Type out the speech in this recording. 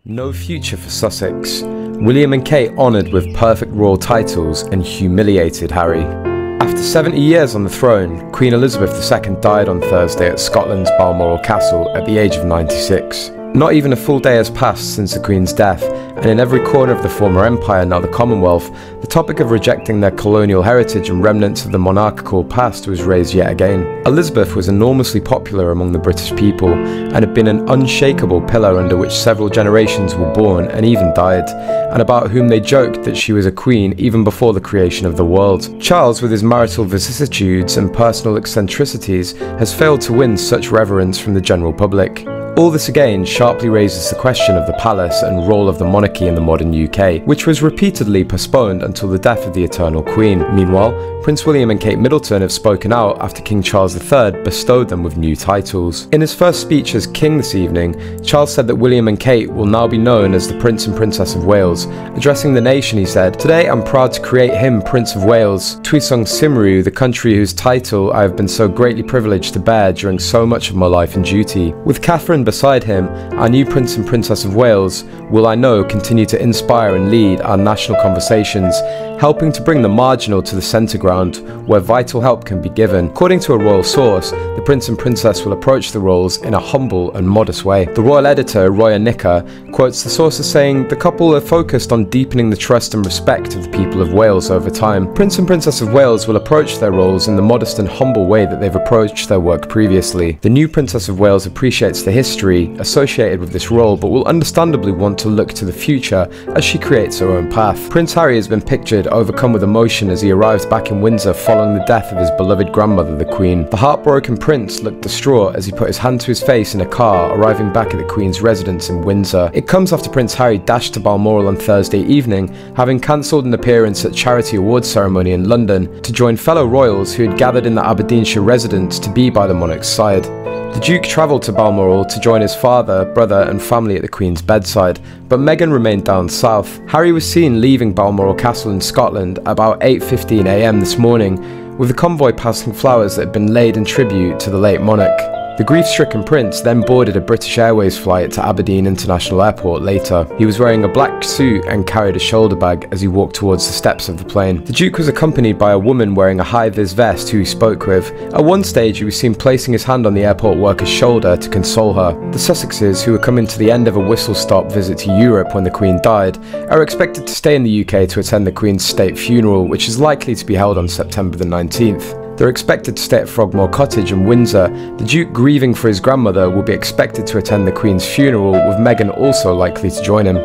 No future for Sussex. William and Kate honoured with perfect royal titles and humiliated Harry. After 70 years on the throne, Queen Elizabeth II died on Thursday at Scotland's Balmoral Castle at the age of 96. Not even a full day has passed since the Queen's death, and in every corner of the former empire, now the Commonwealth, the topic of rejecting their colonial heritage and remnants of the monarchical past was raised yet again. Elizabeth was enormously popular among the British people, and had been an unshakable pillar under which several generations were born and even died, and about whom they joked that she was a queen even before the creation of the world. Charles, with his marital vicissitudes and personal eccentricities, has failed to win such reverence from the general public. All this again sharply raises the question of the palace and role of the monarchy in the modern UK, which was repeatedly postponed until the death of the eternal Queen. Meanwhile, Prince William and Kate Middleton have spoken out after King Charles III bestowed them with new titles. In his first speech as King this evening, Charles said that William and Kate will now be known as the Prince and Princess of Wales. Addressing the nation, he said, "Today I'm proud to create him Prince of Wales, Twisong Cymru, the country whose title I have been so greatly privileged to bear during so much of my life and duty." With Catherine beside him, our new Prince and Princess of Wales will, I know, continue to inspire and lead our national conversations, helping to bring the marginal to the centre ground, where vital help can be given. According to a royal source, the Prince and Princess will approach the roles in a humble and modest way. The royal editor, Roya Nicker, quotes the source as saying, "The couple are focused on deepening the trust and respect of the people of Wales over time. Prince and Princess of Wales will approach their roles in the modest and humble way that they've approached their work previously. The new Princess of Wales appreciates the history associated with this role, but will understandably want to look to the future as she creates her own path." Prince Harry has been pictured overcome with emotion as he arrived back in Windsor following the death of his beloved grandmother, the Queen. The heartbroken prince looked distraught as he put his hand to his face in a car arriving back at the Queen's residence in Windsor. It comes after Prince Harry dashed to Balmoral on Thursday evening, having cancelled an appearance at charity awards ceremony in London to join fellow royals who had gathered in the Aberdeenshire residence to be by the monarch's side. The Duke travelled to Balmoral to join his father, brother and family at the Queen's bedside, but Meghan remained down south. Harry was seen leaving Balmoral Castle in Scotland about 8:15 AM this morning, with the convoy passing flowers that had been laid in tribute to the late monarch. The grief-stricken prince then boarded a British Airways flight to Aberdeen International Airport later. He was wearing a black suit and carried a shoulder bag as he walked towards the steps of the plane. The Duke was accompanied by a woman wearing a high-vis vest who he spoke with. At one stage he was seen placing his hand on the airport worker's shoulder to console her. The Sussexes, who were coming to the end of a whistle-stop visit to Europe when the Queen died, are expected to stay in the UK to attend the Queen's state funeral, which is likely to be held on September the 19th. They're expected to stay at Frogmore Cottage in Windsor. The Duke, grieving for his grandmother, will be expected to attend the Queen's funeral, with Meghan also likely to join him.